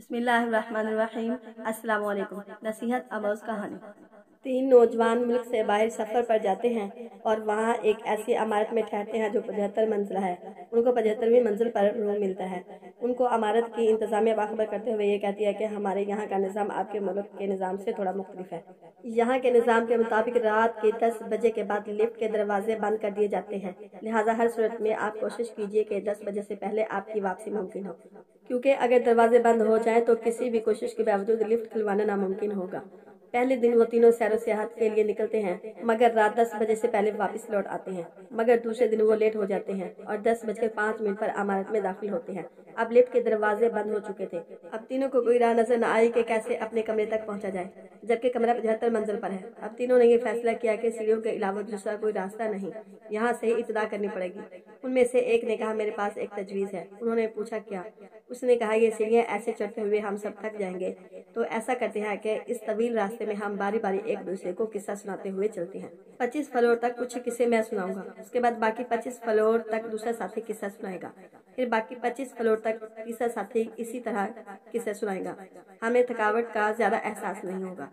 بسم اللہ الرحمن الرحیم۔ السلام علیکم۔ نصیحت آموز کہانی۔ 3 نوجوان ملک سے باہر سفر پر جاتے ہیں اور وہاں ایک ایسی عمارت میں ٹھہرتے ہیں جو 75 منزلہ ہے۔ ان کو 75ویں منزل پر روم ملتا ہے۔ ان کو عمارت کی انتظامیہ باخبر کرتے ہوئے یہ کہتی ہے کہ ہمارے یہاں کا نظام آپ کے ملک کے نظام سے تھوڑا مختلف ہے۔ یہاں کے نظام کے مطابق رات کے 10 بجے کے بعد لفٹ کے دروازے بند کر دیے جاتے ہیں، لہٰذا ہر صورت میں آپ کوشش کیجیے کہ 10 بجے سے پہلے آپ کی واپسی ممکن ہو، کیونکہ اگر دروازے بند ہو جائیں تو کسی بھی کوشش کے باوجود لفٹ کھلوانا ناممکن ہوگا۔ پہلے دن وہ تینوں سیر و سیاحت کے لیے نکلتے ہیں مگر رات 10 بجے سے پہلے واپس لوٹ آتے ہیں، مگر دوسرے دن وہ لیٹ ہو جاتے ہیں اور 10:05 پر عمارت میں داخل ہوتے ہیں۔ اب لفٹ کے دروازے بند ہو چکے تھے۔ اب تینوں کو کوئی راہ نظر نہ آئی کہ کیسے اپنے کمرے تک پہنچا جائے، جبکہ کمرہ 75 منزل پر ہے۔ اب تینوں نے یہ فیصلہ کیا کہ سیڑھیوں کے علاوہ دوسرا کوئی راستہ نہیں، یہاں سے ابتدا کرنی پڑے گی۔ ان میں سے ایک نے کہا میرے پاس ایک تجویز ہے۔ انہوں نے پوچھا کیا؟ اس نے کہا یہ سیڑھیاں ایسے چڑھتے ہوئے ہم سب تھک جائیں گے، تو ایسا کرتے ہیں کہ اس طویل راستے میں ہم باری باری ایک دوسرے کو قصہ سناتے ہوئے چلتے ہیں۔ 25 فلور تک کچھ قصے میں سناؤں گا، اس کے بعد باقی 25 فلور تک دوسرا ساتھی قصہ سنائے گا، پھر باقی 25 فلور تک تیسرا ساتھی اسی طرح قصے سنائے گا۔ ہمیں تھکاوٹ کا زیادہ احساس نہیں ہوگا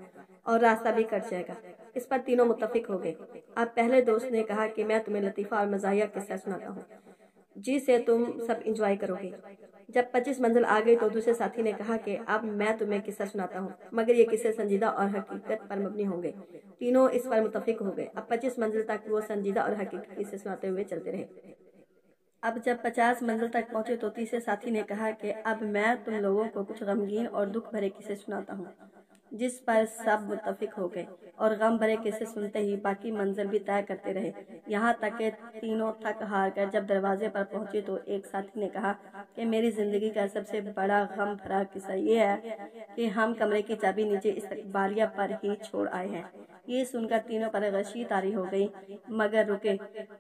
اور راستہ بھی کٹ جائے گا۔ اس پر تینوں متفق ہو گئے۔ اب پہلے دوست نے کہا کہ میں تمہیں لطیفہ اور مزاحیہ قصہ سناتا ہوں جس سے تم سب انجوائے کرو گے۔ جب 25 منزل آ گئی تو دوسرے ساتھی نے کہا کہ اب میں تمہیں قصہ سناتا ہوں، مگر یہ قصے سنجیدہ اور حقیقت پر مبنی ہوں گے۔ تینوں اس پر متفق ہو گئے۔ اب 25 منزل تک وہ سنجیدہ اور حقیقی قصے سناتے ہوئے چلتے رہے۔ اب جب 50 منزل تک پہنچے تو تیسرے ساتھی نے کہا کہ اب میں تم لوگوں کو کچھ غمگین اور دکھ بھرے قصے سناتا ہوں، جس پر سب متفق ہو گئے اور غم بھرے قصے سنتے ہی باقی منزل بھی طے کرتے رہے، یہاں تک کہ تینوں تھک ہار کر جب دروازے پر پہنچے تو ایک ساتھی نے کہا کہ میری زندگی کا سب سے بڑا غم بھرا قصہ یہ ہے کہ ہم کمرے کی چابی نیچے استقبالیہ پر ہی چھوڑ آئے ہیں۔ یہ سن کر تینوں پر غشی طاری ہو گئی، مگر رکے،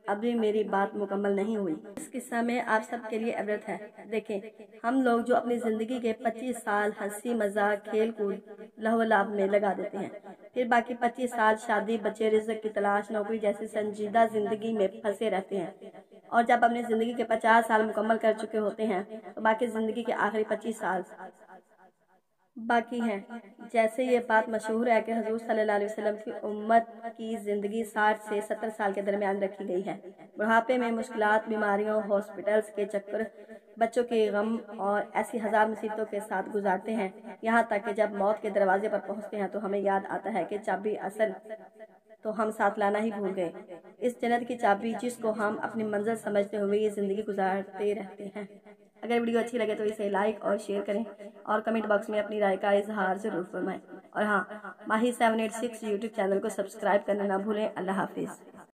ابھی میری بات مکمل نہیں ہوئی۔ اس قصہ میں آپ سب کے لیے عبرت ہے۔ دیکھیں، ہم لوگ جو اپنی زندگی کے 25 سال ہنسی مذاق کھیل کود لہو لعب میں لگا دیتے ہیں، پھر باقی 25 سال شادی بچے رزق کی تلاش نوکری جیسی سنجیدہ زندگی میں پھنسے رہتے ہیں، اور جب اپنی زندگی کے 50 سال مکمل کر چکے ہوتے ہیں تو باقی زندگی کے آخری 25 سال باقی ہیں۔ جیسے یہ بات مشہور ہے کہ حضور صلی اللہ علیہ وسلم کی امت کی زندگی 60 سے 70 سال کے درمیان رکھی گئی ہے۔ بڑھاپے میں مشکلات، بیماریوں، ہاسپٹلز کے چکر، بچوں کے غم اور ایسی ہزار مصیبتوں کے ساتھ گزارتے ہیں، یہاں تک کہ جب موت کے دروازے پر پہنچتے ہیں تو ہمیں یاد آتا ہے کہ چابی اصل تو ہم ساتھ لانا ہی بھول گئے، اس جنت کی چابی جس کو ہم اپنی منزل سمجھتے ہوئے یہ زندگی گزارتے رہتے ہیں۔ اگر ویڈیو اچھی لگے تو اسے لائک اور شیئر کریں اور کمنٹ باکس میں اپنی رائے کا اظہار ضرور فرمائیں، اور ہاں، ماہی 786 یوٹیوب چینل کو سبسکرائب کرنا نہ بھولیں۔ اللہ حافظ۔